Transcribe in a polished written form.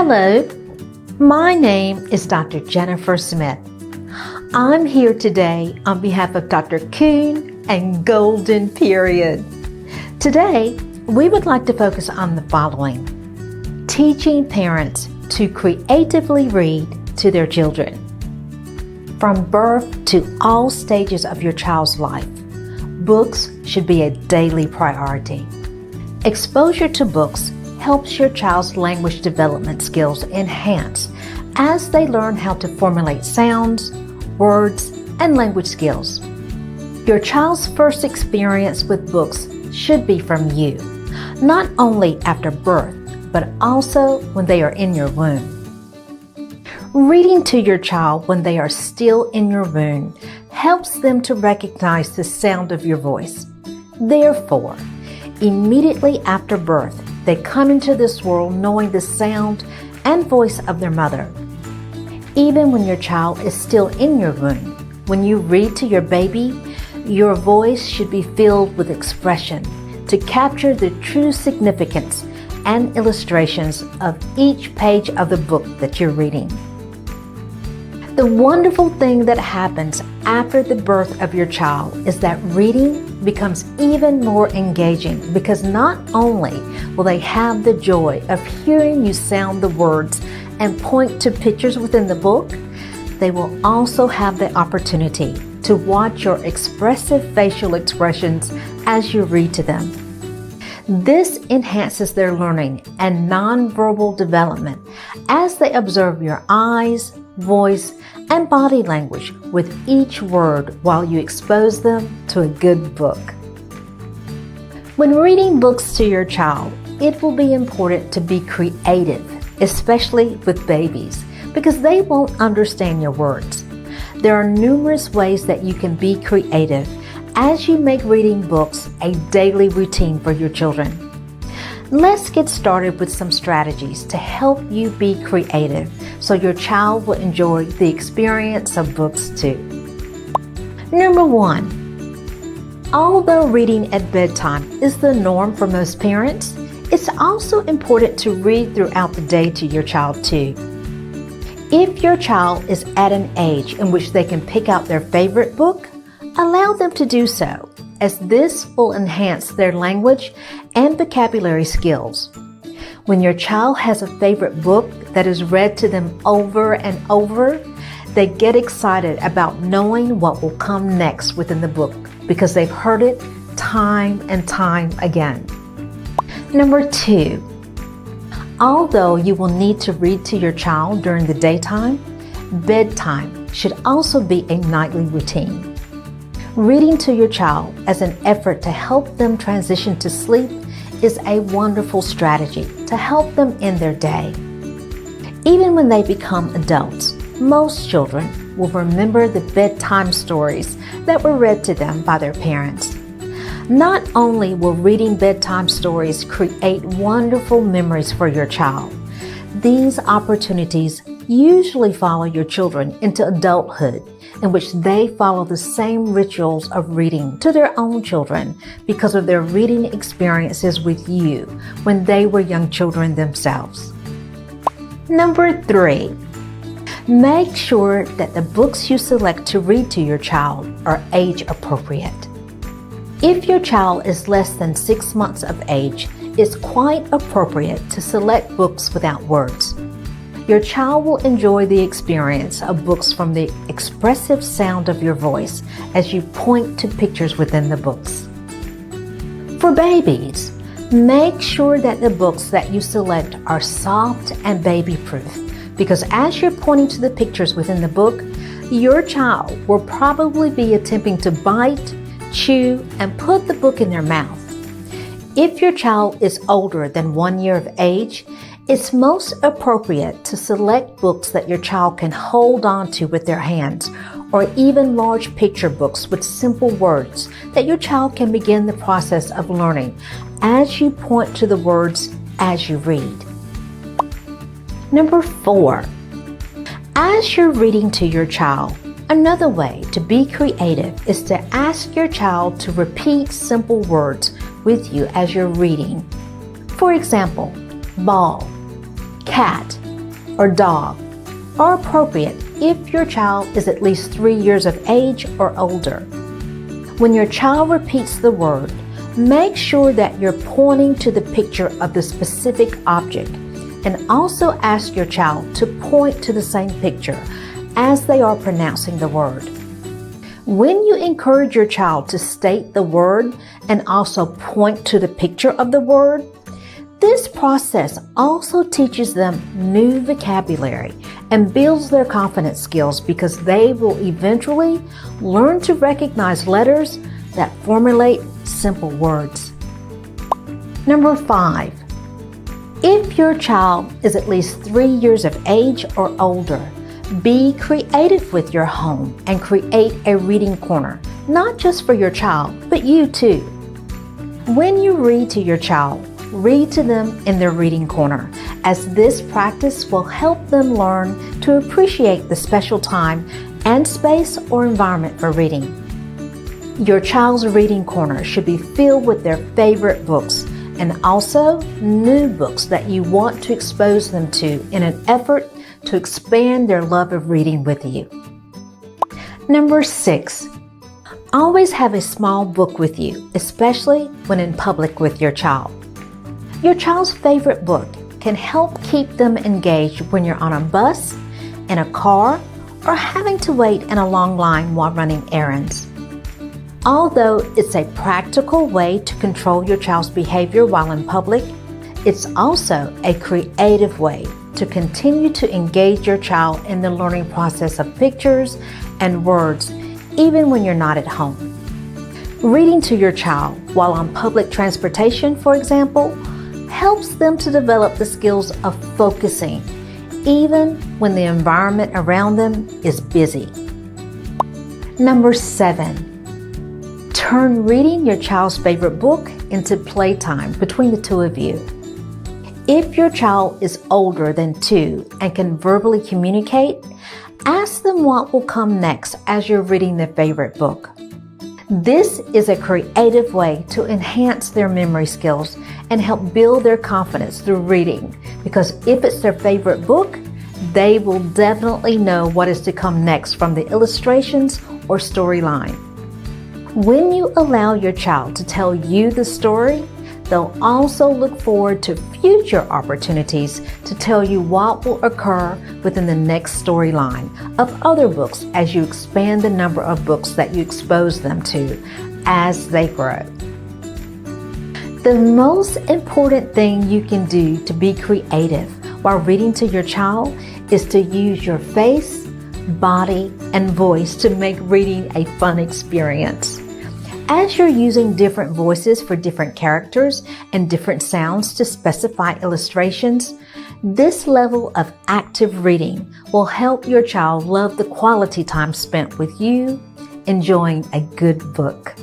Hello, my name is Dr. Jennifer Smith. I'm here today on behalf of Dr. Kuhn and Golden Period. Today, we would like to focus on the following: teaching parents to creatively read to their children. From birth to all stages of your child's life, books should be a daily priority. Exposure to books helps your child's language development skills enhance as they learn how to formulate sounds, words, and language skills. Your child's first experience with books should be from you, not only after birth, but also when they are in your womb. Reading to your child when they are still in your womb helps them to recognize the sound of your voice. Therefore, immediately after birth, they come into this world knowing the sound and voice of their mother. Even when your child is still in your womb, when you read to your baby, your voice should be filled with expression to capture the true significance and illustrations of each page of the book that you're reading. The wonderful thing that happens after the birth of your child is that reading becomes even more engaging, because not only will they have the joy of hearing you sound the words and point to pictures within the book, they will also have the opportunity to watch your expressive facial expressions as you read to them. This enhances their learning and nonverbal development as they observe your eyes, voice, and body language with each word while you expose them to a good book. When reading books to your child, it will be important to be creative, especially with babies, because they won't understand your words. There are numerous ways that you can be creative as you make reading books a daily routine for your children. Let's get started with some strategies to help you be creative so your child will enjoy the experience of books too. Number 1, although reading at bedtime is the norm for most parents, it's also important to read throughout the day to your child too. If your child is at an age in which they can pick out their favorite book, allow them to do so, as this will enhance their language and vocabulary skills. When your child has a favorite book that is read to them over and over, they get excited about knowing what will come next within the book because they've heard it time and time again. Number 2, although you will need to read to your child during the daytime, bedtime should also be a nightly routine. Reading to your child as an effort to help them transition to sleep is a wonderful strategy to help them in their day. Even when they become adults, most children will remember the bedtime stories that were read to them by their parents. Not only will reading bedtime stories create wonderful memories for your child, these opportunities usually follow your children into adulthood, in which they follow the same rituals of reading to their own children because of their reading experiences with you when they were young children themselves. Number 3, make sure that the books you select to read to your child are age appropriate. If your child is less than 6 months of age, it's quite appropriate to select books without words. Your child will enjoy the experience of books from the expressive sound of your voice as you point to pictures within the books. For babies, make sure that the books that you select are soft and baby-proof, because as you're pointing to the pictures within the book, your child will probably be attempting to bite, chew, and put the book in their mouth. If your child is older than 1 year of age, it's most appropriate to select books that your child can hold on to with their hands, or even large picture books with simple words that your child can begin the process of learning as you point to the words as you read. Number 4, as you're reading to your child, another way to be creative is to ask your child to repeat simple words with you as you're reading. For example, ball, cat, or dog are appropriate if your child is at least 3 years of age or older. When your child repeats the word, make sure that you're pointing to the picture of the specific object, and also ask your child to point to the same picture as they are pronouncing the word. When you encourage your child to state the word and also point to the picture of the word, this process also teaches them new vocabulary and builds their confidence skills, because they will eventually learn to recognize letters that formulate simple words. Number 5. If your child is at least 3 years of age or older, be creative with your home and create a reading corner, not just for your child, but you too. When you read to your child, read to them in their reading corner, as this practice will help them learn to appreciate the special time and space or environment for reading. Your child's reading corner should be filled with their favorite books and also new books that you want to expose them to in an effort to expand their love of reading with you. Number 6. Always have a small book with you, especially when in public with your child. Your child's favorite book can help keep them engaged when you're on a bus, in a car, or having to wait in a long line while running errands. Although it's a practical way to control your child's behavior while in public, it's also a creative way to continue to engage your child in the learning process of pictures and words, even when you're not at home. Reading to your child while on public transportation, for example, helps them to develop the skills of focusing, even when the environment around them is busy. Number 7. Turn reading your child's favorite book into playtime between the two of you. If your child is older than 2 and can verbally communicate, ask them what will come next as you're reading their favorite book. This is a creative way to enhance their memory skills and help build their confidence through reading, because if it's their favorite book, they will definitely know what is to come next from the illustrations or storyline. When you allow your child to tell you the story, they'll also look forward to future opportunities to tell you what will occur within the next storyline of other books as you expand the number of books that you expose them to as they grow. The most important thing you can do to be creative while reading to your child is to use your face, body, and voice to make reading a fun experience. As you're using different voices for different characters and different sounds to specify illustrations, this level of active reading will help your child love the quality time spent with you, enjoying a good book.